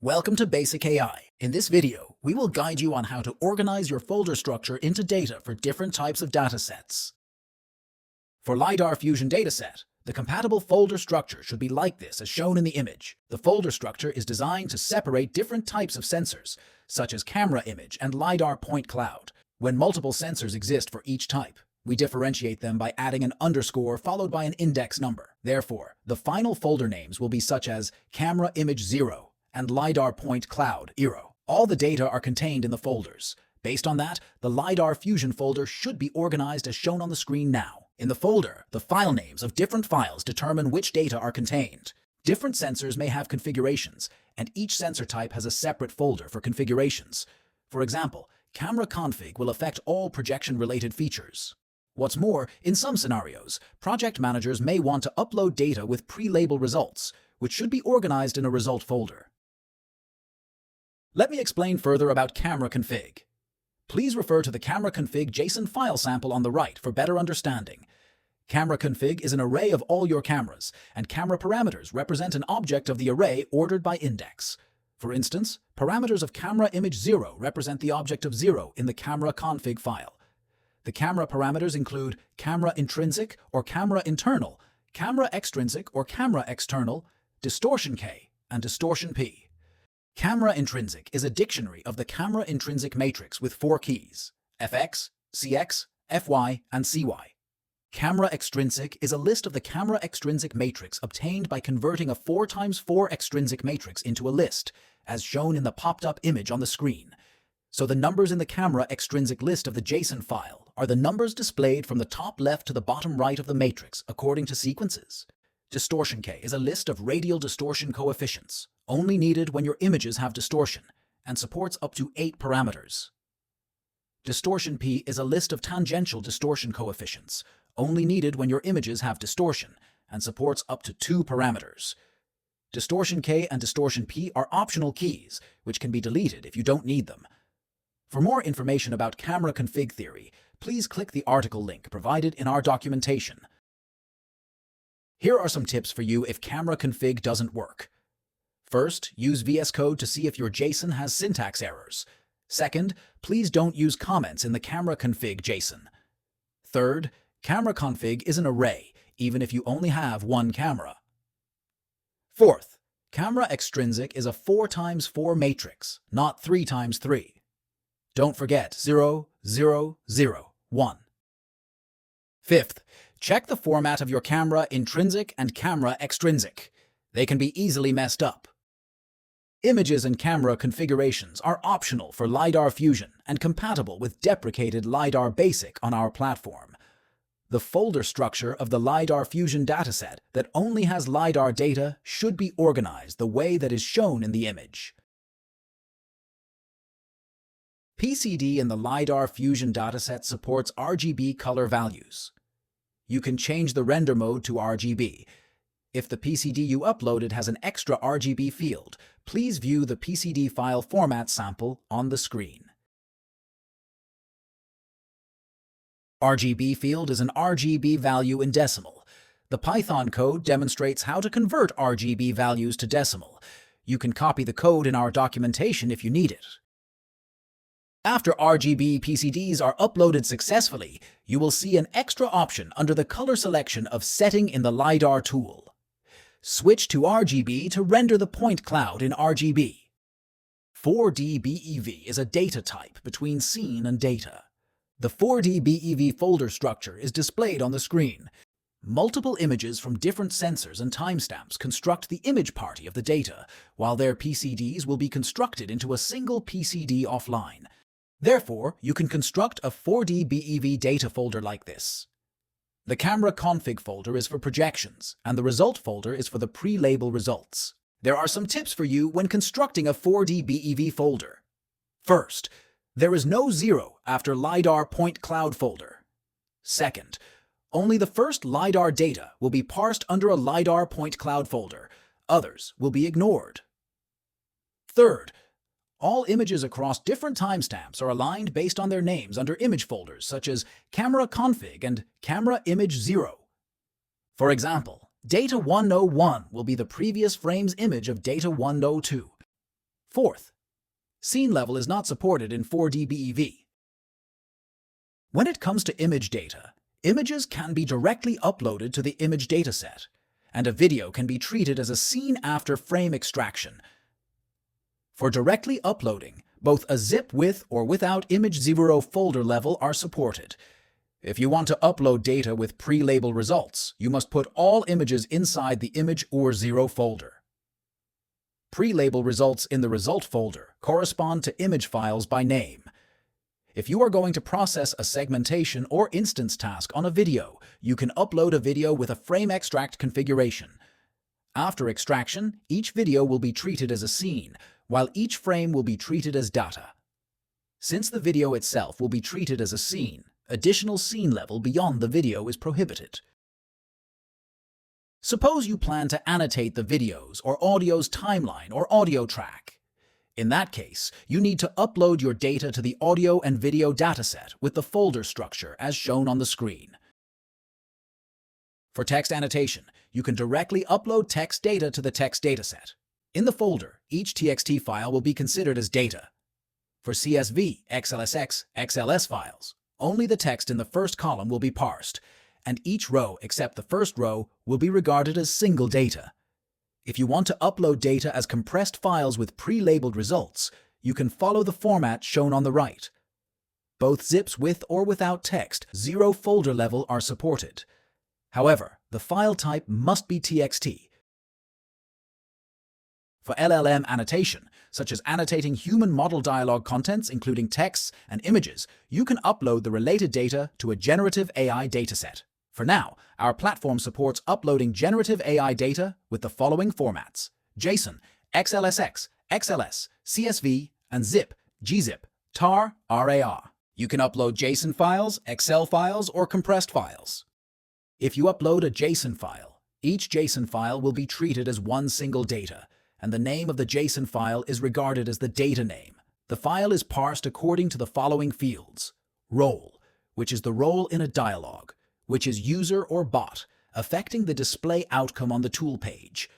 Welcome to Basic AI. In this video, we will guide you on how to organize your folder structure into data for different types of datasets. For LiDAR Fusion Dataset, the compatible folder structure should be like this as shown in the image. The folder structure is designed to separate different types of sensors, such as camera image and LiDAR point cloud. When multiple sensors exist for each type, we differentiate them by adding an underscore followed by an index number. Therefore, the final folder names will be such as camera image 0, and LiDAR point cloud 0. All the data are contained in the folders. Based on that, the LiDAR Fusion folder should be organized as shown on the screen now. In the folder, the file names of different files determine which data are contained. Different sensors may have configurations, and each sensor type has a separate folder for configurations. For example, camera config will affect all projection-related features. What's more, in some scenarios, project managers may want to upload data with pre-label results, which should be organized in a result folder. Let me explain further about camera config. Please refer to the camera config JSON file sample on the right for better understanding. Camera config is an array of all your cameras, and camera parameters represent an object of the array ordered by index. For instance, parameters of camera image 0 represent the object of 0 in the camera config file. The camera parameters include camera intrinsic or camera internal, camera extrinsic or camera external, distortion K, and distortion P. Camera intrinsic is a dictionary of the camera intrinsic matrix with 4 keys: fx, cx, fy, and cy. Camera extrinsic is a list of the camera extrinsic matrix obtained by converting a 4x4 extrinsic matrix into a list, as shown in the popped-up image on the screen. So the numbers in the camera extrinsic list of the JSON file are the numbers displayed from the top left to the bottom right of the matrix according to sequences. Distortion K is a list of radial distortion coefficients, only needed when your images have distortion, and supports up to 8 parameters. Distortion P is a list of tangential distortion coefficients, only needed when your images have distortion, and supports up to 2 parameters. Distortion K and Distortion P are optional keys, which can be deleted if you don't need them. For more information about camera config theory, please click the article link provided in our documentation. Here are some tips for you if camera config doesn't work. First, use VS Code to see if your JSON has syntax errors. Second, please don't use comments in the camera config JSON. Third, camera config is an array, even if you only have one camera. Fourth, camera extrinsic is a 4x4 matrix, not 3x3. Don't forget 0, 0, 0, 1. Fifth, check the format of your camera intrinsic and camera extrinsic. They can be easily messed up. Images and camera configurations are optional for LiDAR Fusion and compatible with deprecated LiDAR Basic on our platform. The folder structure of the LiDAR Fusion dataset that only has LiDAR data should be organized the way that is shown in the image. PCD in the LiDAR Fusion dataset supports RGB color values. You can change the render mode to RGB. If the PCD you uploaded has an extra RGB field, please view the PCD file format sample on the screen. RGB field is an RGB value in decimal. The Python code demonstrates how to convert RGB values to decimal. You can copy the code in our documentation if you need it. After RGB PCDs are uploaded successfully, you will see an extra option under the color selection of Setting in the LiDAR tool. Switch to RGB to render the point cloud in RGB. 4D BEV is a data type between scene and data. The 4D BEV folder structure is displayed on the screen. Multiple images from different sensors and timestamps construct the image party of the data, while their PCDs will be constructed into a single PCD offline. Therefore, you can construct a 4D BEV data folder like this. The camera config folder is for projections, and the result folder is for the pre-label results. There are some tips for you when constructing a 4D BEV folder. First, there is no 0 after LiDAR point cloud folder. Second, only the first LiDAR data will be parsed under a LiDAR point cloud folder. Others will be ignored. Third, all images across different timestamps are aligned based on their names under image folders such as camera config and camera image 0. For example, Data 101 will be the previous frame's image of Data 102. Fourth, scene level is not supported in 4D BEV. When it comes to image data, images can be directly uploaded to the image dataset, and a video can be treated as a scene after frame extraction. For directly uploading, both a zip with or without image 0 folder level are supported. If you want to upload data with pre-labeled results, you must put all images inside the image or 0 folder. Pre-label results in the result folder correspond to image files by name. If you are going to process a segmentation or instance task on a video, you can upload a video with a frame extract configuration. After extraction, each video will be treated as a scene, while each frame will be treated as data. Since the video itself will be treated as a scene, additional scene level beyond the video is prohibited. Suppose you plan to annotate the videos or audio's timeline or audio track. In that case, you need to upload your data to the audio and video dataset with the folder structure as shown on the screen. For text annotation, you can directly upload text data to the text dataset. In the folder, each TXT file will be considered as data. For CSV, XLSX, XLS files, only the text in the first column will be parsed, and each row except the first row will be regarded as single data. If you want to upload data as compressed files with pre-labeled results, you can follow the format shown on the right. Both zips with or without text, 0 folder level are supported. However, the file type must be TXT. For LLM annotation, such as annotating human model dialogue contents including texts and images, you can upload the related data to a generative AI dataset. For now, our platform supports uploading generative AI data with the following formats: JSON, XLSX, XLS, CSV, and zip, gzip, tar, RAR. You can upload JSON files, Excel files, or compressed files. If you upload a JSON file, each JSON file will be treated as one single data, and the name of the JSON file is regarded as the data name. The file is parsed according to the following fields: role, which is the role in a dialogue, which is user or bot, affecting the display outcome on the tool page.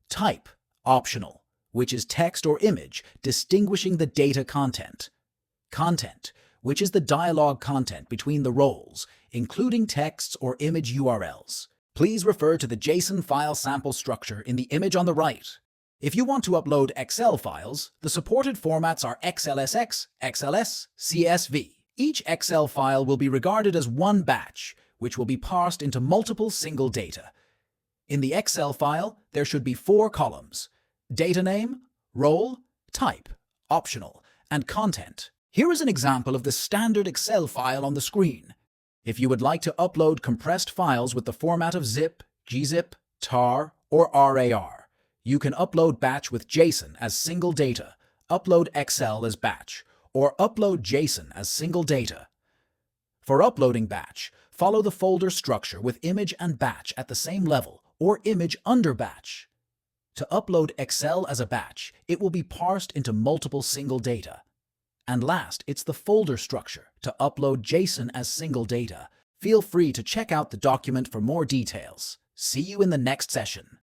Type, optional, which is text or image, distinguishing the data content. Content, which is the dialogue content between the roles, including texts or image URLs. Please refer to the JSON file sample structure in the image on the right. If you want to upload Excel files, the supported formats are XLSX, XLS, CSV. Each Excel file will be regarded as one batch, which will be parsed into multiple single data. In the Excel file, there should be 4 columns: data name, role, type, optional, and content. Here is an example of the standard Excel file on the screen. If you would like to upload compressed files with the format of zip, gzip, tar, or RAR, you can upload batch with JSON as single data, upload Excel as batch, or upload JSON as single data. For uploading batch, follow the folder structure with image and batch at the same level, or image under batch. To upload Excel as a batch, it will be parsed into multiple single data. And last, it's the folder structure to upload JSON as single data. Feel free to check out the document for more details. See you in the next session.